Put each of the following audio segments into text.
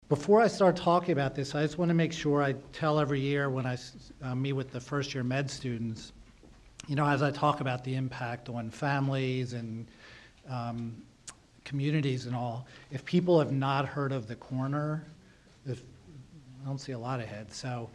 Before I start talking about this, I just want to make sure I tell every year when I meet with the first year med students, as I talk about the impact on families and communities and all, if people have not heard of the corner, I don't see a lot of heads. So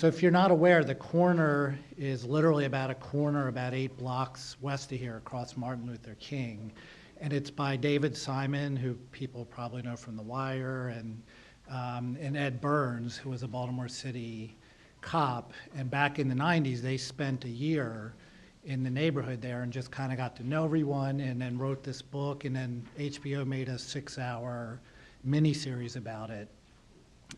if you're not aware, the corner is literally about 8 blocks west of here across Martin Luther King. And it's by David Simon, who people probably know from The Wire, and Ed Burns, who was a Baltimore City cop. And back in the 90s, they spent a year in the neighborhood there and just kind of got to know everyone and then wrote this book. And then HBO made a 6-hour miniseries about it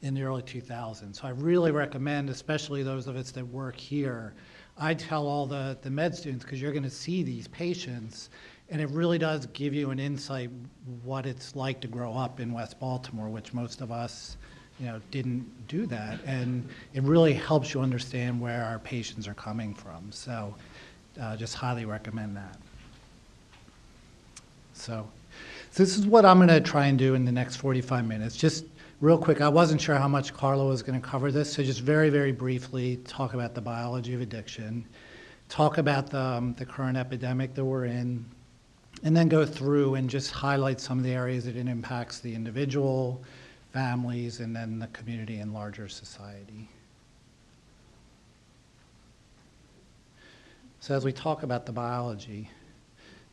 in the early 2000s. So I really recommend, especially those of us that work here, I tell all the med students, because you're going to see these patients, and it really does give you an insight what it's like to grow up in West Baltimore, which most of us, didn't do that. And it really helps you understand where our patients are coming from. So just highly recommend that. So this is what I'm going to try and do in the next 45 minutes. Just real quick, I wasn't sure how much Carlo was going to cover this, so just very, very briefly talk about the biology of addiction, talk about the current epidemic that we're in, and then go through and just highlight some of the areas that it impacts the individual, families, and then the community and larger society. So as we talk about the biology,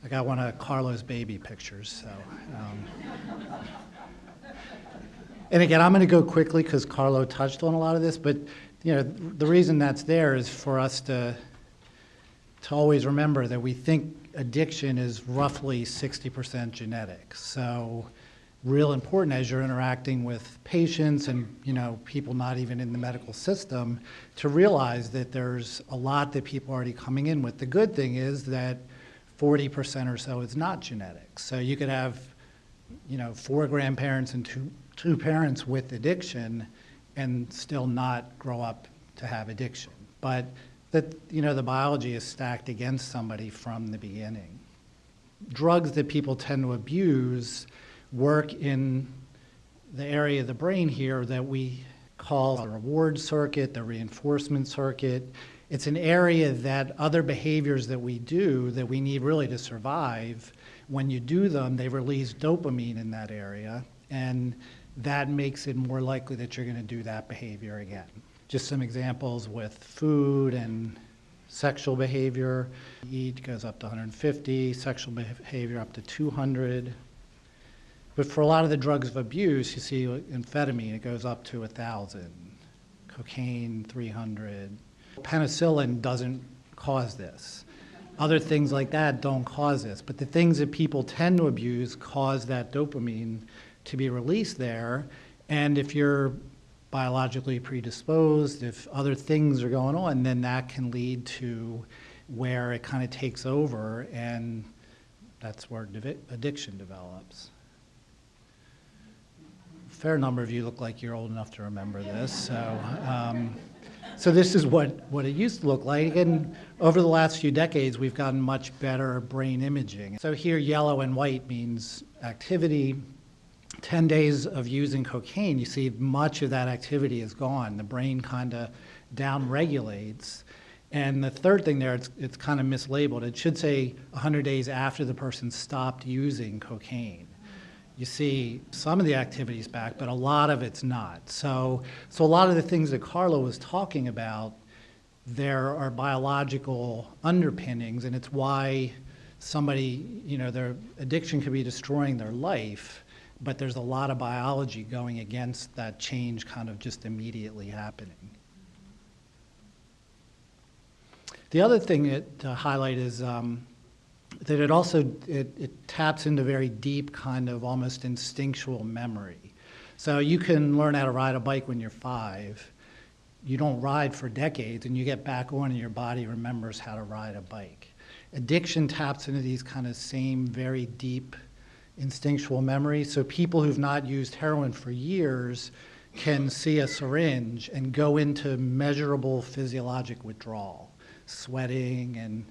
I got one of Carlo's baby pictures. So, and again, I'm going to go quickly because Carlo touched on a lot of this, but the reason that's there is for us to always remember that we think addiction is roughly 60% genetic. So real important as you're interacting with patients and people not even in the medical system to realize that there's a lot that people are already coming in with. The good thing is that 40% or so is not genetic. So you could have 4 grandparents and two parents with addiction and still not grow up to have addiction. But that the biology is stacked against somebody from the beginning. Drugs that people tend to abuse work in the area of the brain here that we call the reward circuit, the reinforcement circuit. It's an area that other behaviors that we do that we need really to survive, when you do them, they release dopamine in that area, and that makes it more likely that you're going to do that behavior again. Just some examples with food and sexual behavior. Eat goes up to 150, sexual behavior up to 200. But for a lot of the drugs of abuse, you see amphetamine, it goes up to 1,000. Cocaine, 300. Penicillin doesn't cause this. Other things like that don't cause this. But the things that people tend to abuse cause that dopamine to be released there. And if you're biologically predisposed, if other things are going on, then that can lead to where it kind of takes over, and that's where addiction develops. A fair number of you look like you're old enough to remember this. So this is what it used to look like. And over the last few decades, we've gotten much better brain imaging. So here, yellow and white means activity. 10 days of using cocaine, you see much of that activity is gone. The brain kind of down-regulates. And the third thing there, it's kind of mislabeled. It should say 100 days after the person stopped using cocaine. You see some of the activities back, but a lot of it's not. So a lot of the things that Carlo was talking about, there are biological underpinnings, and it's why somebody, their addiction could be destroying their life, but there's a lot of biology going against that change kind of just immediately happening. The other thing to highlight is that it taps into very deep kind of almost instinctual memory. So you can learn how to ride a bike when you're 5. You don't ride for decades, and you get back on and your body remembers how to ride a bike. Addiction taps into these kind of same very deep instinctual memory. So people who've not used heroin for years can see a syringe and go into measurable physiologic withdrawal, sweating,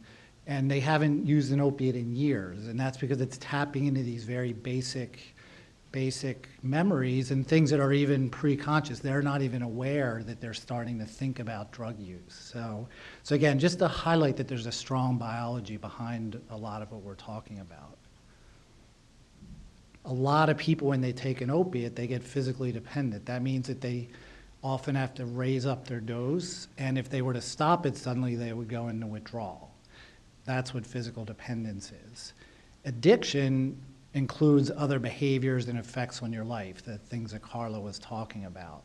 and they haven't used an opiate in years. And that's because it's tapping into these very basic basic memories and things that are even pre-conscious. They're not even aware that they're starting to think about drug use. So again, just to highlight that there's a strong biology behind a lot of what we're talking about. A lot of people, when they take an opiate, they get physically dependent. That means that they often have to raise up their dose, and if they were to stop it suddenly, they would go into withdrawal. That's what physical dependence is. Addiction includes other behaviors and effects on your life, the things that Carla was talking about.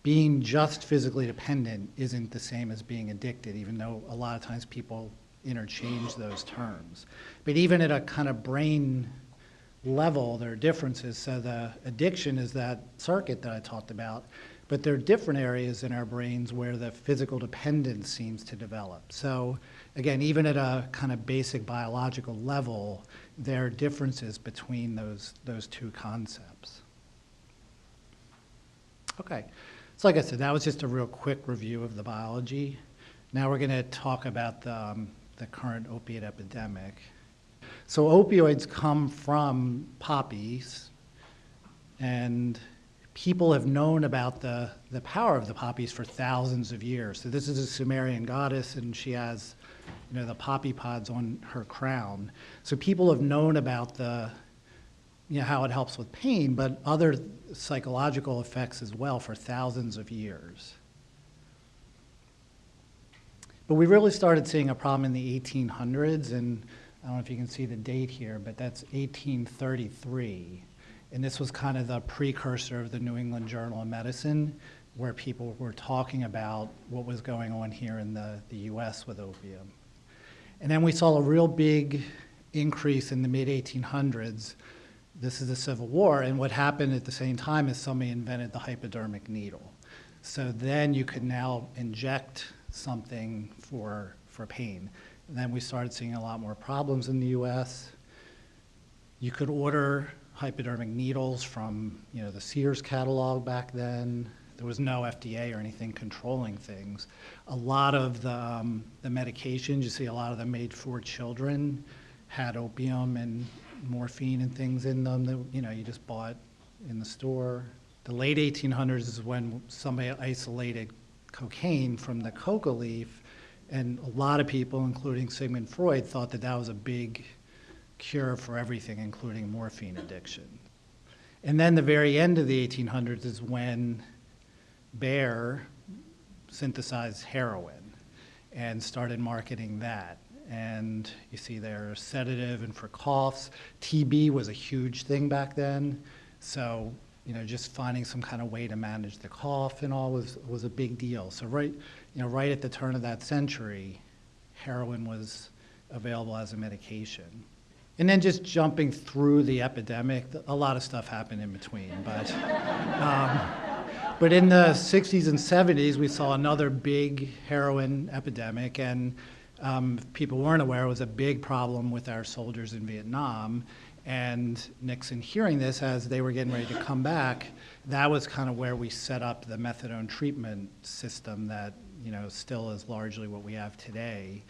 Being just physically dependent isn't the same as being addicted, even though a lot of times people interchange those terms. But even at a kind of brain level, there are differences. So the addiction is that circuit that I talked about, but there are different areas in our brains where the physical dependence seems to develop. So again, even at a kind of basic biological level, there are differences between those two concepts. Okay, so like I said, that was just a real quick review of the biology. Now we're going to talk about the current opiate epidemic. So opioids come from poppies, and people have known about the power of the poppies for thousands of years. So this is a Sumerian goddess, and she has, you know, the poppy pods on her crown. So people have known about how it helps with pain, but other psychological effects as well for thousands of years. But we really started seeing a problem in the 1800s, and I don't know if you can see the date here, but that's 1833. And this was kind of the precursor of the New England Journal of Medicine, where people were talking about what was going on here in the US with opium. And then we saw a real big increase in the mid-1800s. This is the Civil War, and what happened at the same time is somebody invented the hypodermic needle. So then you could now inject something for pain. And then we started seeing a lot more problems in the US. You could order hypodermic needles from, you know, the Sears catalog back then. There was no FDA or anything controlling things. A lot of the medications, you see a lot of them made for children, had opium and morphine and things in them that, you know, you just bought in the store. The late 1800s is when somebody isolated cocaine from the coca leaf, and a lot of people, including Sigmund Freud, thought that that was a big cure for everything, including morphine addiction. And then the very end of the 1800s is when Bayer synthesized heroin and started marketing that. And you see there, sedative and for coughs. TB was a huge thing back then. So, you know, just finding some kind of way to manage the cough and all was a big deal. So right at the turn of that century, heroin was available as a medication. And then just jumping through the epidemic, a lot of stuff happened in between. But in the 60s and 70s, we saw another big heroin epidemic, and if people weren't aware, it was a big problem with our soldiers in Vietnam. And Nixon, hearing this as they were getting ready to come back, that was kind of where we set up the methadone treatment system that, you know, still is largely what we have today.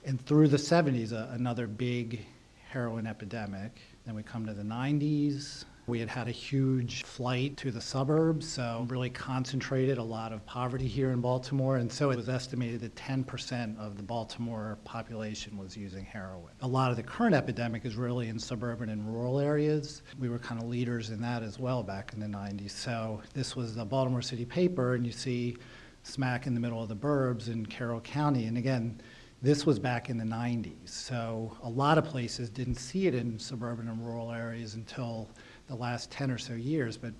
And through the 70s, another big heroin epidemic. Then we come to the 90s. We had a huge flight to the suburbs, so really concentrated a lot of poverty here in Baltimore, and so it was estimated that 10% of the Baltimore population was using heroin. A lot of the current epidemic is really in suburban and rural areas. We were kind of leaders in that as well back in the 90s. So this was the Baltimore City paper, and you see smack in the middle of the burbs in Carroll County, and again, this was back in the 90s. So a lot of places didn't see it in suburban and rural areas until the last 10 or so years, but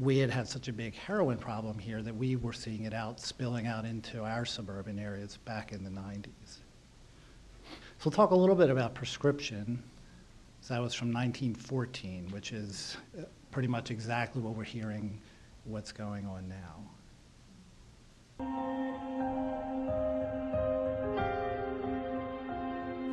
we had such a big heroin problem here that we were seeing it spilling out into our suburban areas back in the 90s. So we'll talk a little bit about prescription. So that was from 1914, which is pretty much exactly what we're hearing what's going on now.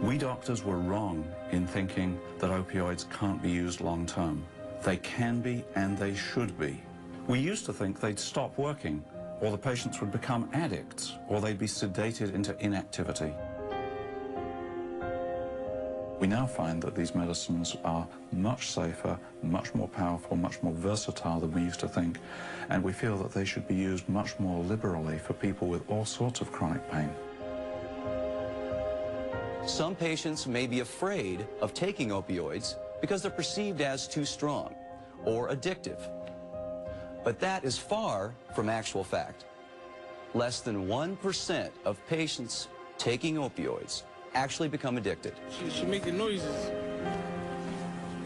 We doctors were wrong in thinking that opioids can't be used long term. They can be and they should be. We used to think they'd stop working, or the patients would become addicts, or they'd be sedated into inactivity. We now find that these medicines are much safer, much more powerful, much more versatile than we used to think, and we feel that they should be used much more liberally for people with all sorts of chronic pain. Some patients may be afraid of taking opioids because they're perceived as too strong or addictive. But that is far from actual fact. Less than 1% of patients taking opioids actually become addicted. She making noises.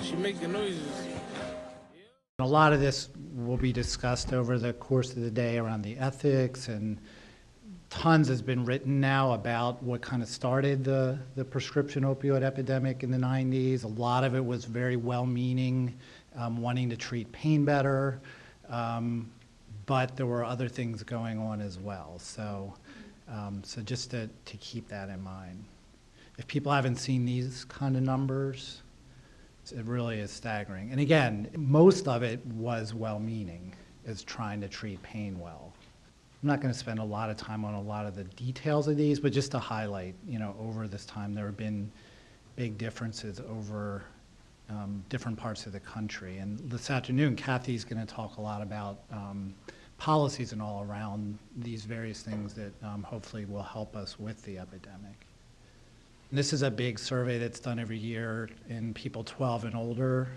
She making noises. A lot of this will be discussed over the course of the day around the ethics, and tons has been written now about what kind of started the prescription opioid epidemic in the 90s. A lot of it was very well-meaning, wanting to treat pain better, but there were other things going on as well. So just to keep that in mind. If people haven't seen these kind of numbers, it really is staggering. And again, most of it was well-meaning, is trying to treat pain well. I'm not going to spend a lot of time on a lot of the details of these, but just to highlight, over this time there have been big differences over different parts of the country. And this afternoon, Kathy's going to talk a lot about policies and all around these various things that hopefully will help us with the epidemic. This is a big survey that's done every year in people 12 and older,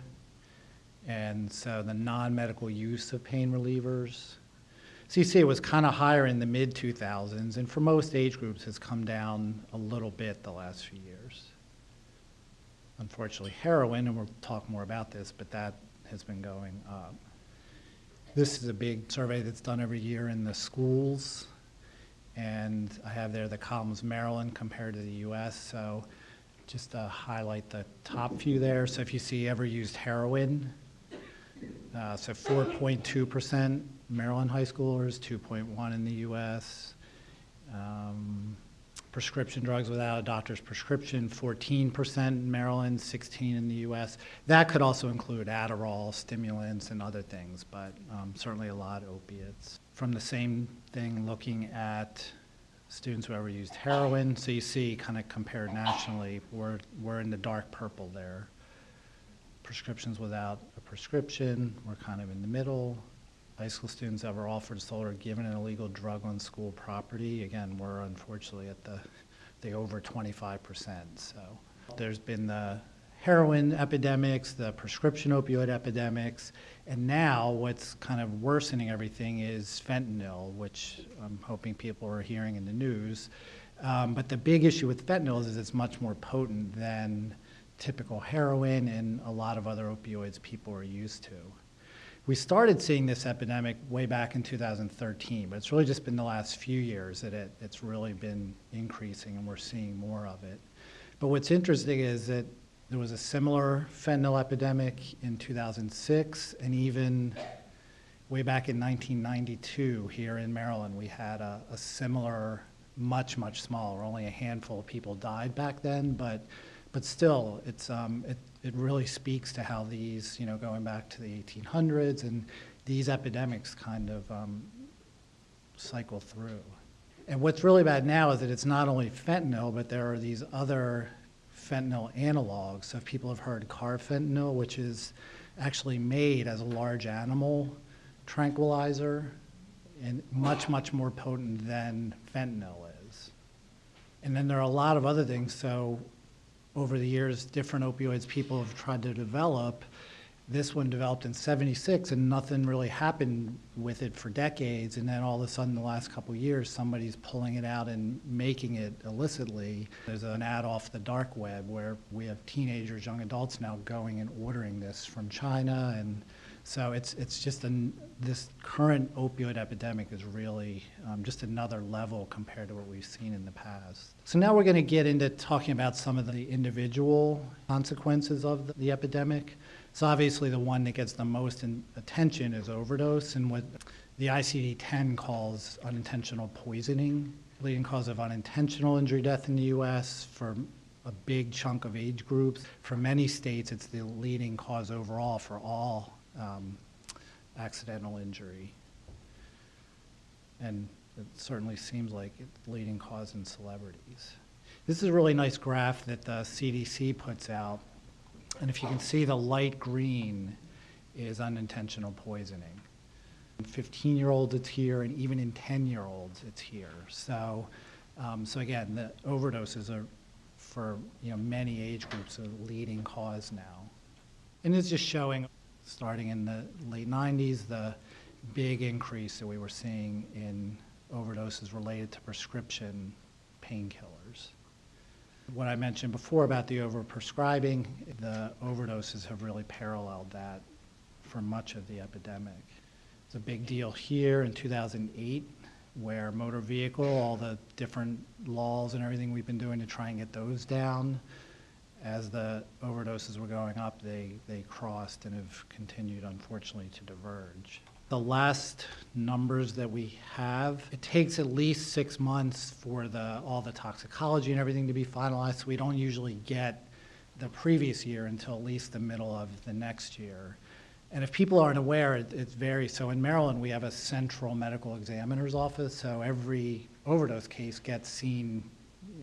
and so the non-medical use of pain relievers. So you see it was kind of higher in the mid-2000s, and for most age groups has come down a little bit the last few years. Unfortunately, heroin, and we'll talk more about this, but that has been going up. This is a big survey that's done every year in the schools. And I have there the columns Maryland compared to the US. So just to highlight the top few there. So if you see ever used heroin, so 4.2% Maryland high schoolers, 2.1 in the US. Prescription drugs without a doctor's prescription, 14% in Maryland, 16 in the US. That could also include Adderall, stimulants, and other things, but certainly a lot of opiates. From the same thing, looking at students who ever used heroin, so you see kind of compared nationally, we're in the dark purple there. Prescriptions without a prescription, we're kind of in the middle. High school students ever offered, sold, or given an illegal drug on school property. Again, we're unfortunately at the over 25%. So there's been the heroin epidemics, the prescription opioid epidemics, and now what's kind of worsening everything is fentanyl, which I'm hoping people are hearing in the news. But the big issue with fentanyl is it's much more potent than typical heroin and a lot of other opioids people are used to. We started seeing this epidemic way back in 2013, but it's really just been the last few years that it's really been increasing and we're seeing more of it. But what's interesting is that there was a similar fentanyl epidemic in 2006, and even way back in 1992 here in Maryland, we had a similar, much smaller, only a handful of people died back then, but still, it really speaks to how these, going back to the 1800s, and these epidemics kind of cycle through. And what's really bad now is that it's not only fentanyl, but there are these other fentanyl analogs. So if people have heard carfentanil, which is actually made as a large animal tranquilizer, and much more potent than fentanyl is. And then there are a lot of other things. So over the years, different opioids people have tried to develop. This one developed in '76, and nothing really happened with it for decades. And then all of a sudden, the last couple of years, somebody's pulling it out and making it illicitly. There's an ad off the dark web where we have teenagers, young adults now going and ordering this from China. And so it's just this current opioid epidemic is really just another level compared to what we've seen in the past. So now we're going to get into talking about some of the individual consequences of the epidemic. So obviously the one that gets the most attention is overdose, and what the ICD-10 calls unintentional poisoning, leading cause of unintentional injury death in the U.S. for a big chunk of age groups. For many states, it's the leading cause overall for all accidental injury. And it certainly seems like it's the leading cause in celebrities. This is a really nice graph that the CDC puts out. And if you can see, the light green is unintentional poisoning. In 15-year-olds, it's here, and even in 10-year-olds, it's here. So again, the overdoses are, for many age groups, a leading cause now. And it's just showing, starting in the late 90s, the big increase that we were seeing in overdoses related to prescription painkillers. What I mentioned before about the overprescribing, the overdoses have really paralleled that for much of the epidemic. It's a big deal here in 2008, where motor vehicle, all the different laws and everything we've been doing to try and get those down, as the overdoses were going up, they crossed and have continued, unfortunately, to diverge. The last numbers that we have, it takes at least 6 months for all the toxicology and everything to be finalized, so we don't usually get the previous year until at least the middle of the next year. And if people aren't aware, it varies. So in Maryland, we have a central medical examiner's office, so every overdose case gets seen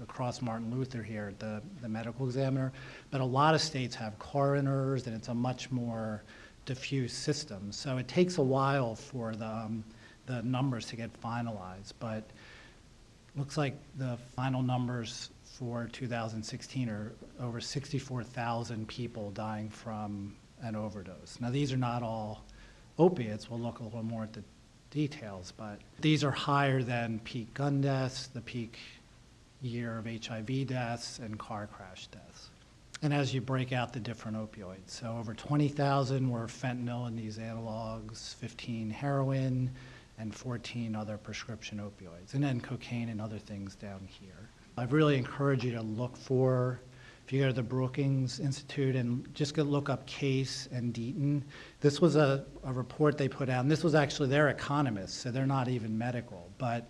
across Martin Luther here, the medical examiner. But a lot of states have coroners, and it's a much more diffuse system. So it takes a while for the numbers to get finalized. But looks like the final numbers for 2016 are over 64,000 people dying from an overdose. Now, these are not all opiates. We'll look a little more at the details, but these are higher than peak gun deaths, the peak year of HIV deaths, and car crash deaths. And as you break out the different opioids, so over 20,000 were fentanyl and these analogs, 15 heroin, and 14 other prescription opioids, and then cocaine and other things down here. I'd really encourage you to look for, if you go to the Brookings Institute and just go look up Case and Deaton. This was a report they put out, and this was actually their economists, so they're not even medical, but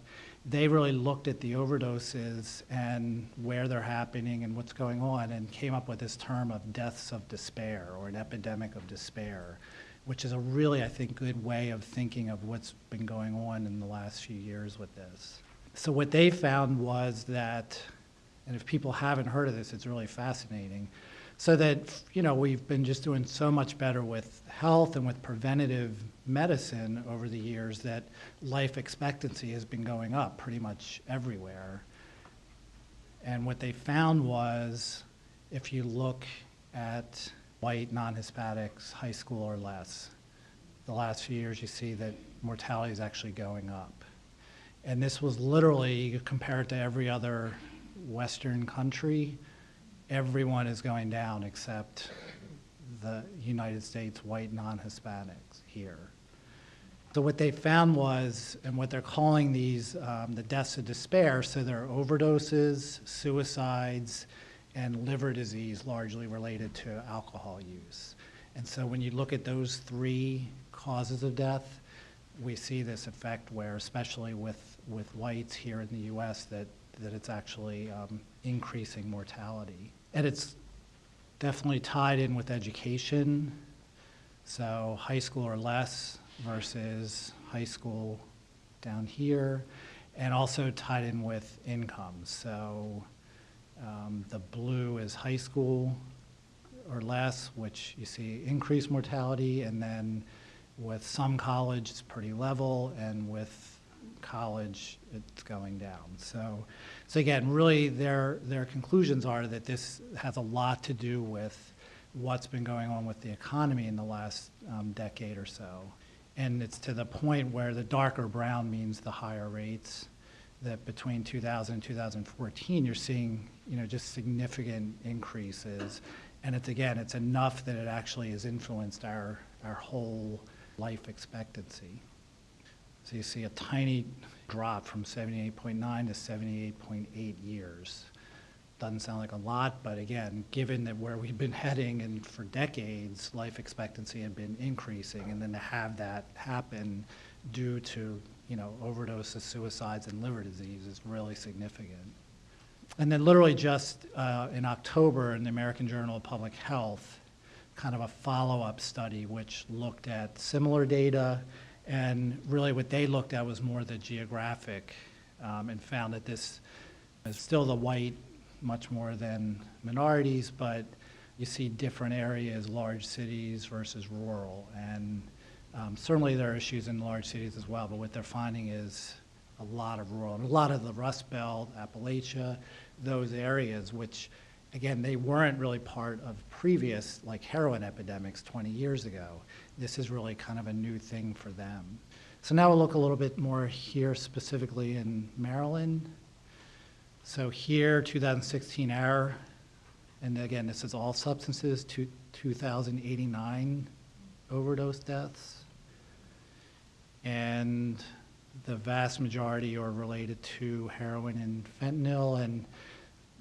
they really looked at the overdoses and where they're happening and what's going on, and came up with this term of deaths of despair, or an epidemic of despair, which is a really, I think, good way of thinking of what's been going on in the last few years with this. So what they found was that, and if people haven't heard of this, it's really fascinating, so that, we've been just doing so much better with health and with preventative medicine over the years that life expectancy has been going up pretty much everywhere. And what they found was, if you look at white, non-Hispanics, high school or less, the last few years you see that mortality is actually going up. And this was literally, compared to every other Western country, everyone is going down except the United States white non-Hispanics here. So what they found was, and what they're calling these, the deaths of despair, so they're overdoses, suicides, and liver disease largely related to alcohol use. And so when you look at those three causes of death, we see this effect where, especially with whites here in the US, that it's actually increasing mortality. And it's definitely tied in with education. So high school or less versus high school down here, and also tied in with income. So the blue is high school or less, which you see increased mortality, and then with some college it's pretty level, and with college it's going down. So again, really their conclusions are that this has a lot to do with what's been going on with the economy in the last decade or so. And it's to the point where the darker brown means the higher rates, that between 2000 and 2014 you're seeing just significant increases. And it's enough that it actually has influenced our whole life expectancy. So you see a tiny drop from 78.9 to 78.8 years. Doesn't sound like a lot, but again, given that where we've been heading, and for decades, life expectancy had been increasing, and then to have that happen due to overdoses, suicides, and liver disease is really significant. And then literally just in October in the American Journal of Public Health, kind of a follow-up study which looked at similar data, and really what they looked at was more the geographic, and found that this is still the white much more than minorities, but you see different areas, large cities versus rural. And certainly there are issues in large cities as well, but what they're finding is a lot of rural, and a lot of the Rust Belt, Appalachia, those areas, which, again, they weren't really part of previous, like, heroin epidemics 20 years ago. This is really kind of a new thing for them. So now we'll look a little bit more here specifically in Maryland. So here, 2016 error, and again, this is all substances, 2,089 overdose deaths. And the vast majority are related to heroin and fentanyl, and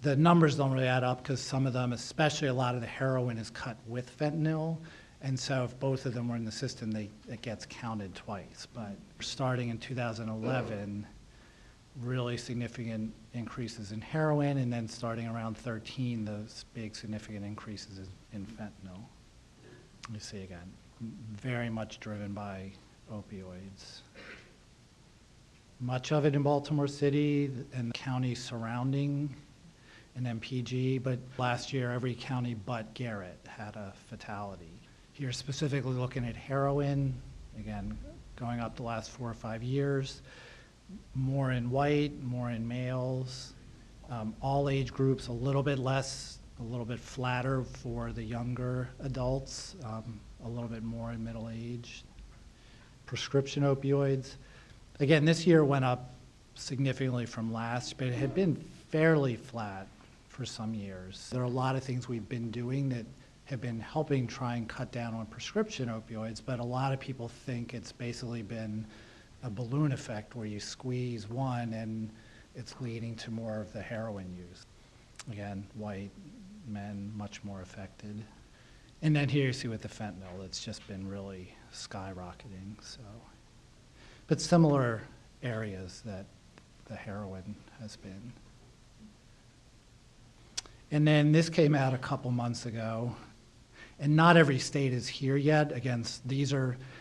the numbers don't really add up because some of them, especially a lot of the heroin, is cut with fentanyl. And so if both of them were in the system, it gets counted twice. But starting in 2011, really significant increases in heroin, and then starting around 13, those big significant increases in fentanyl. You see again, very much driven by opioids. Much of it in Baltimore City and the counties surrounding an MPG, but last year every county but Garrett had a fatality. Here specifically looking at heroin, again, going up the last 4 or 5 years, more in white, more in males, all age groups, a little bit less, a little bit flatter for the younger adults, a little bit more in middle age. Prescription opioids, again, this year went up significantly from last, but it had been fairly flat for some years. There are a lot of things we've been doing that have been helping try and cut down on prescription opioids, but a lot of people think it's basically been a balloon effect where you squeeze one and it's leading to more of the heroin use. Again, white men much more affected. And then here you see with the fentanyl, it's just been really skyrocketing. So, but similar areas that the heroin has been. And then this came out a couple months ago. And not every state is here yet. Again, these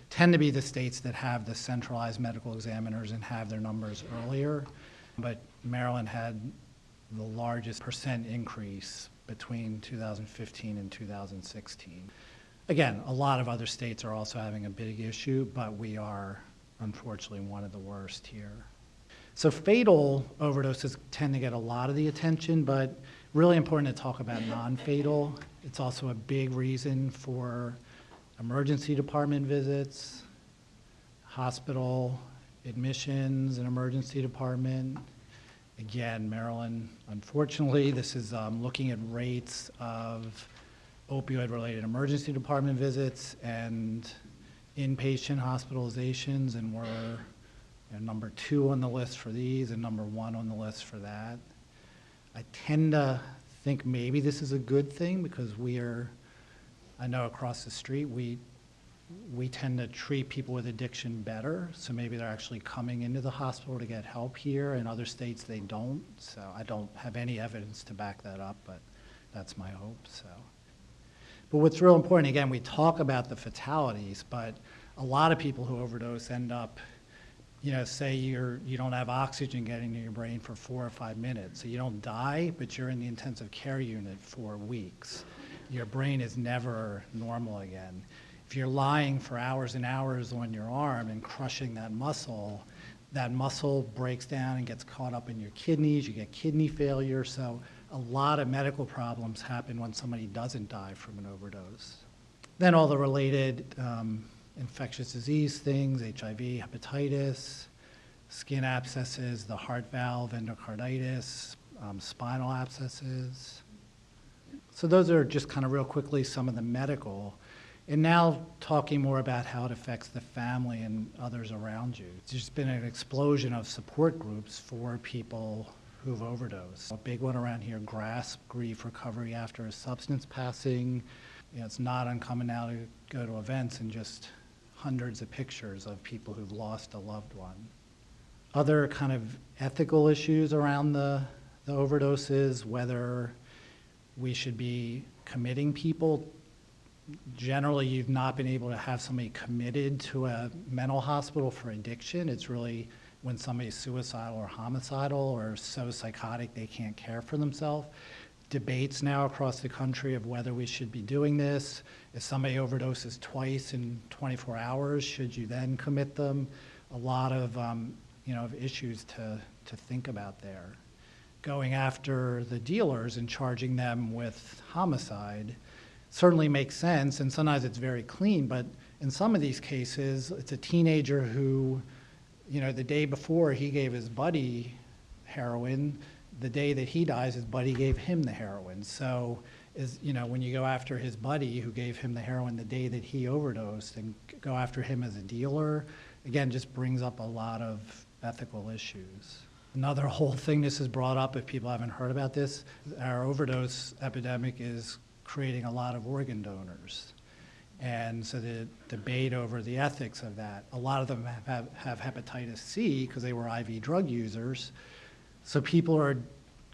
tend to be the states that have the centralized medical examiners and have their numbers earlier. But Maryland had the largest percent increase between 2015 and 2016. Again, a lot of other states are also having a big issue, but we are unfortunately one of the worst here. So fatal overdoses tend to get a lot of the attention, but really important to talk about non-fatal. It's also a big reason for emergency department visits, hospital admissions and emergency department. Again, Maryland, unfortunately, this is looking at rates of opioid-related emergency department visits and inpatient hospitalizations, and we're number 2 on the list for these and number 1 on the list for that. I tend to think maybe this is a good thing because I know across the street, we tend to treat people with addiction better, so maybe they're actually coming into the hospital to get help here. In other states, they don't, so I don't have any evidence to back that up, but that's my hope, so. But what's real important, again, we talk about the fatalities, but a lot of people who overdose end up, say you don't have oxygen getting to your brain for 4 or 5 minutes. So you don't die, but you're in the intensive care unit for weeks. Your brain is never normal again. If you're lying for hours and hours on your arm and crushing that muscle breaks down and gets caught up in your kidneys, you get kidney failure. So a lot of medical problems happen when somebody doesn't die from an overdose. Then all the related infectious disease things, HIV, hepatitis, skin abscesses, the heart valve, endocarditis, spinal abscesses. So those are just kind of real quickly some of the medical. And now talking more about how it affects the family and others around you. There's been an explosion of support groups for people who've overdosed. A big one around here, GRASP, Grief Recovery After a Substance Passing. It's not uncommon now to go to events and just hundreds of pictures of people who've lost a loved one. Other kind of ethical issues around the overdoses, whether we should be committing people. Generally, you've not been able to have somebody committed to a mental hospital for addiction. It's really when somebody's suicidal or homicidal or so psychotic they can't care for themselves. Debates now across the country of whether we should be doing this. If somebody overdoses twice in 24 hours, should you then commit them? A lot of, of issues to think about there. Going after the dealers and charging them with homicide certainly makes sense, and sometimes it's very clean, but in some of these cases, it's a teenager who, the day before he gave his buddy heroin, the day that he dies, his buddy gave him the heroin. So, when you go after his buddy who gave him the heroin the day that he overdosed and go after him as a dealer, again, just brings up a lot of ethical issues. Another whole thing this is brought up, if people haven't heard about this, our overdose epidemic is creating a lot of organ donors. And so the debate over the ethics of that, a lot of them have hepatitis C because they were IV drug users. So people are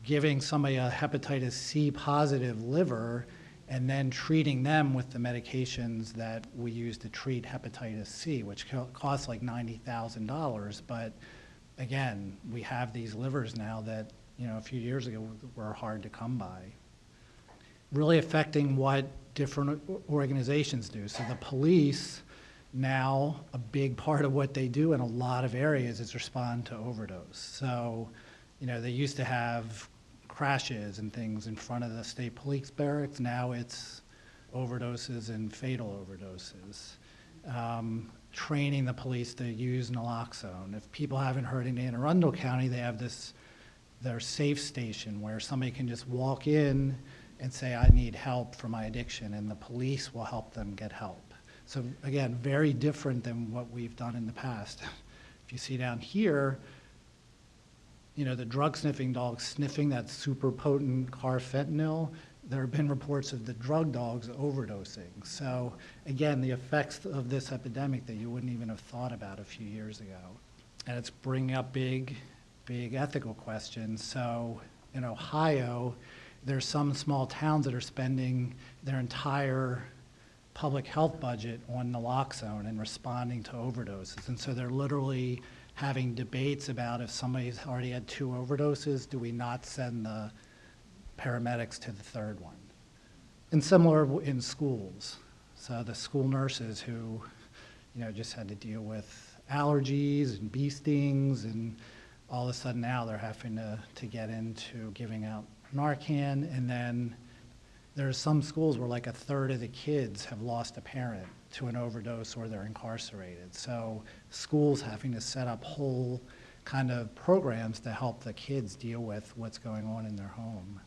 giving somebody a hepatitis C positive liver and then treating them with the medications that we use to treat hepatitis C, which costs like $90,000. But again, we have these livers now that, a few years ago were hard to come by. Really affecting what different organizations do. So the police, now a big part of what they do in a lot of areas is respond to overdose. So, they used to have crashes and things in front of the state police barracks. Now it's overdoses and fatal overdoses. Training the police to use naloxone. If people haven't heard, in Anne Arundel County, they have their safe station where somebody can just walk in and say, I need help for my addiction, and the police will help them get help. So again, very different than what we've done in the past. If you see down here, the drug sniffing dogs sniffing that super potent carfentanil, there have been reports of the drug dogs overdosing. So again, the effects of this epidemic that you wouldn't even have thought about a few years ago. And it's bringing up big ethical questions. So in Ohio, there's some small towns that are spending their entire public health budget on naloxone and responding to overdoses. And so they're literally having debates about if somebody's already had 2 overdoses, do we not send the paramedics to the 3rd one? And similar in schools. So the school nurses who, just had to deal with allergies and bee stings, and all of a sudden now they're having to get into giving out Narcan. And then there's some schools where like 1/3 of the kids have lost a parent to an overdose or they're incarcerated. So schools having to set up whole kind of programs to help the kids deal with what's going on in their home.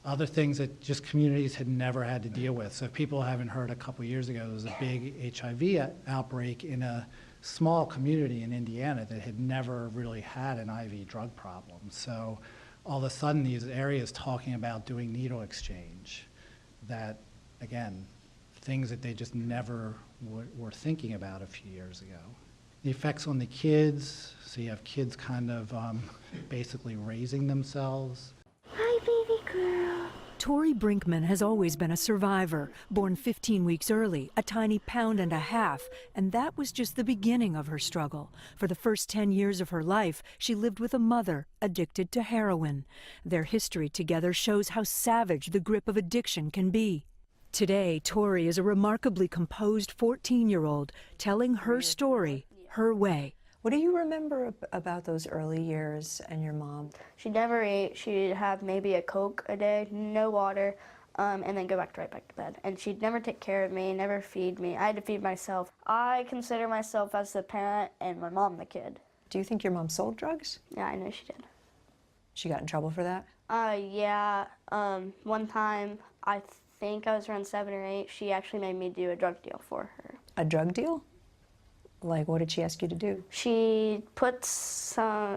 Other things that just communities had never had to deal with. So if people haven't heard, a couple years ago, there was a big HIV outbreak in a small community in Indiana that had never really had an IV drug problem. So all of a sudden, these areas talking about doing needle exchange, that, again, things that they just never were thinking about a few years ago. The effects on the kids, so you have kids kind of basically raising themselves. Hi, baby girl. Tori Brinkman has always been a survivor, born 15 weeks early, a tiny 1.5 pounds, and that was just the beginning of her struggle. For the first 10 years of her life, she lived with a mother addicted to heroin. Their history together shows how savage the grip of addiction can be. Today, Tori is a remarkably composed 14-year-old telling her story, her way. What do you remember about those early years and your mom? She never ate. She'd have maybe a Coke a day, no water, and then go right back to bed. And she'd never take care of me, never feed me. I had to feed myself. I consider myself as the parent and my mom the kid. Do you think your mom sold drugs? Yeah, I know she did. She got in trouble for that? Yeah. One time, I think I was around 7 or 8, she actually made me do a drug deal for her. A drug deal? Like, what did she ask you to do? She put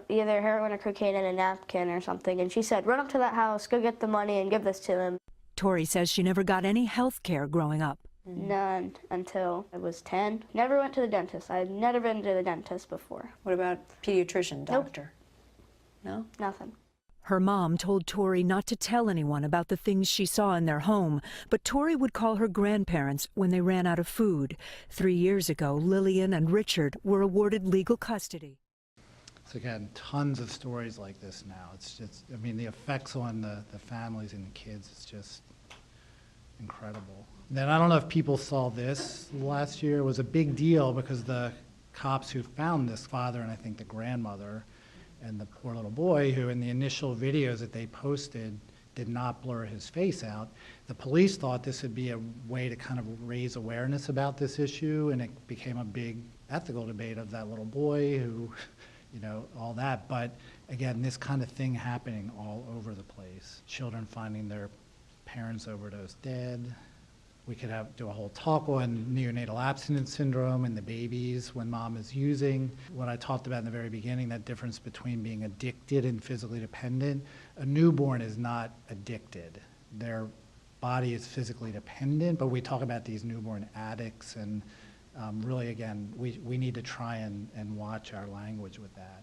either heroin or cocaine in a napkin or something, and she said, run up to that house, go get the money, and give this to him. Tori says she never got any health care growing up. None until I was 10. Never went to the dentist. I had never been to the dentist before. What about pediatrician, doctor? Nope. No? Nothing. Her mom told Tori not to tell anyone about the things she saw in their home, but Tori would call her grandparents when they ran out of food. 3 years ago, Lillian and Richard were awarded legal custody. So again, tons of stories like this now. It's just, I mean, the effects on the families and the kids is just incredible. Then I don't know if people saw this last year. It was a big deal because the cops who found this father and I think the grandmother and the poor little boy, who in the initial videos that they posted did not blur his face out. The police thought this would be a way to kind of raise awareness about this issue, and it became a big ethical debate of that little boy who, you know, all that. But again, this kind of thing happening all over the place. Children finding their parents overdose dead. We could do a whole talk on neonatal abstinence syndrome and the babies when mom is using. What I talked about in the very beginning, that difference between being addicted and physically dependent. A newborn is not addicted. Their body is physically dependent, but we talk about these newborn addicts, and really, again, we need to try and watch our language with that.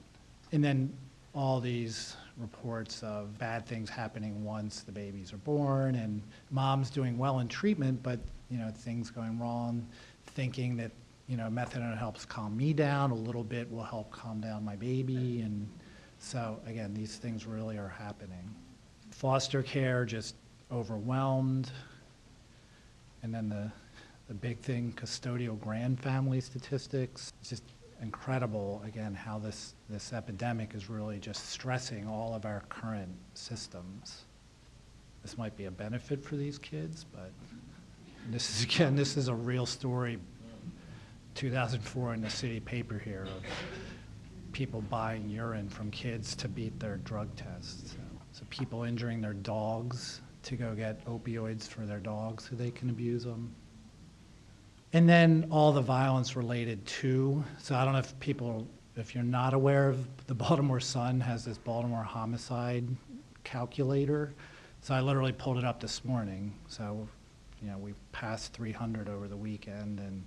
And then all these reports of bad things happening once the babies are born, and mom's doing well in treatment, but you know, things going wrong, thinking that, you know, methadone helps calm me down, a little bit will help calm down my baby. And so again, these things really are happening. Foster care just overwhelmed. And then the big thing, custodial grand family statistics. It's just incredible, again, how this epidemic is really just stressing all of our current systems. This might be a benefit for these kids, but this is, again, this is a real story, 2004 in the city paper here, of people buying urine from kids to beat their drug tests. So people injuring their dogs to go get opioids for their dogs so they can abuse them. And then all the violence related to, so I don't know if people, if you're not aware of, the Baltimore Sun has this Baltimore homicide calculator. So I literally pulled it up this morning. So, you know, we passed 300 over the weekend, and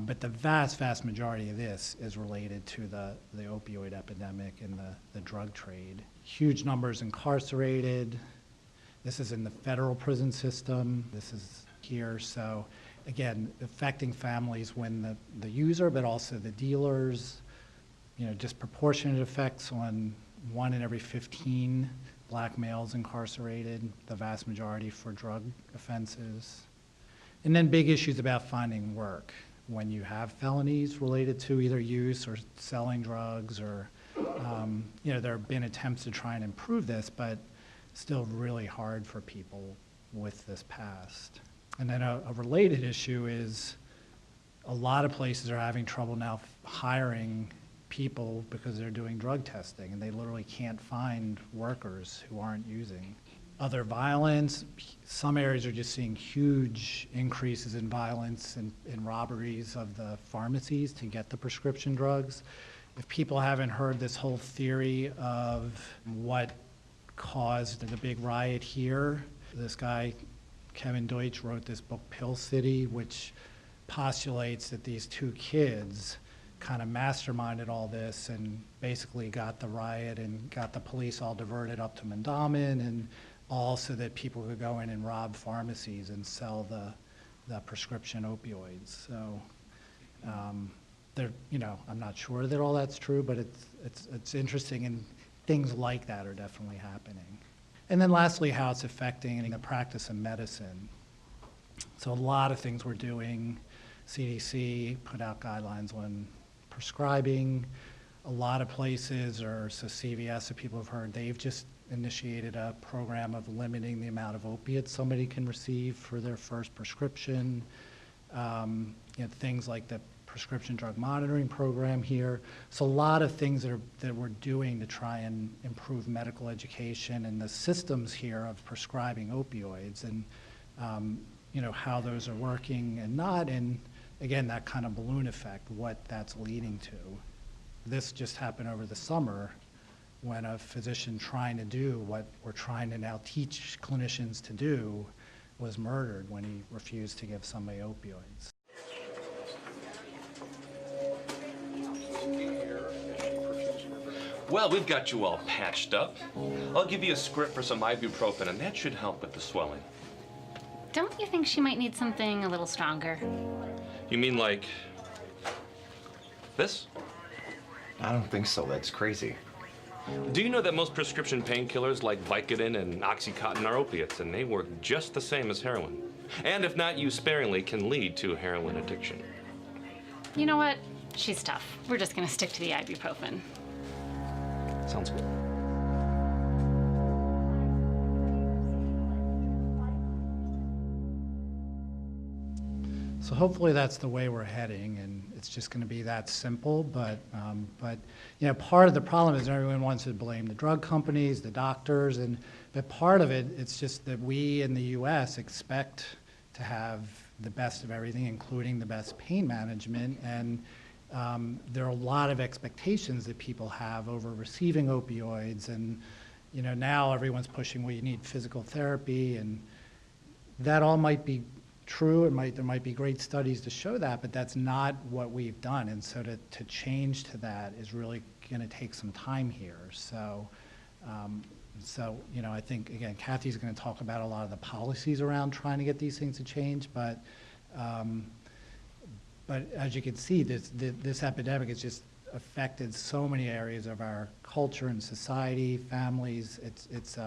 but the vast majority of this is related to the opioid epidemic and the drug trade. Huge numbers incarcerated. This is in the federal prison system. This is here, so again, affecting families when the user, but also the dealers, you know, disproportionate effects on 1 in every 15 black males incarcerated, the vast majority for drug offenses. And then big issues about finding work when you have felonies related to either use or selling drugs, or, you know, there have been attempts to try and improve this, but still really hard for people with this past. And then a related issue is a lot of places are having trouble now hiring people because they're doing drug testing, and they literally can't find workers who aren't using. Other violence, some areas are just seeing huge increases in violence and robberies of the pharmacies to get the prescription drugs. If people haven't heard this whole theory of what caused the big riot here, this guy, Kevin Deutsch, wrote this book, Pill City, which postulates that these two kids kind of masterminded all this and basically got the riot and got the police all diverted up to Mandamin, and all so that people could go in and rob pharmacies and sell the prescription opioids. So you know, I'm not sure that all that's true, but it's interesting, and things like that are definitely happening. And then lastly, how it's affecting the practice of medicine. So a lot of things we're doing. CDC put out guidelines on prescribing. A lot of places, or so CVS, if people have heard, they've just initiated a program of limiting the amount of opiates somebody can receive for their first prescription. You know, things like the prescription drug monitoring program here. So a lot of things that we're doing to try and improve medical education and the systems here of prescribing opioids, and you know, how those are working and not, and again, that kind of balloon effect, what that's leading to. This just happened over the summer when a physician trying to do what we're trying to now teach clinicians to do was murdered when he refused to give somebody opioids. Well, we've got you all patched up. I'll give you a script for some ibuprofen, and that should help with the swelling. Don't you think she might need something a little stronger? You mean like this? I don't think so. That's crazy. Do you know that most prescription painkillers like Vicodin and Oxycontin are opiates, and they work just the same as heroin? And if not used sparingly, can lead to heroin addiction. You know what? She's tough. We're just gonna stick to the ibuprofen. Sounds good. So hopefully that's the way we're heading, and it's just going to be that simple. But you know, part of the problem is everyone wants to blame the drug companies, the doctors, but part of it, it's just that we in the U.S. expect to have the best of everything, including the best pain management, and there are a lot of expectations that people have over receiving opioids, and you know, now everyone's pushing, well, you need physical therapy, and that all might be true. There might be great studies to show that, but that's not what we've done. And so to change to that is really going to take some time here. So, you know, I think, again, Kathy's going to talk about a lot of the policies around trying to get these things to change. But as you can see, this epidemic has just affected so many areas of our culture and society, families. It's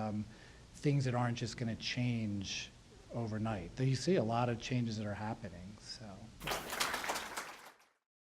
things that aren't just going to change overnight. You see a lot of changes that are happening, so.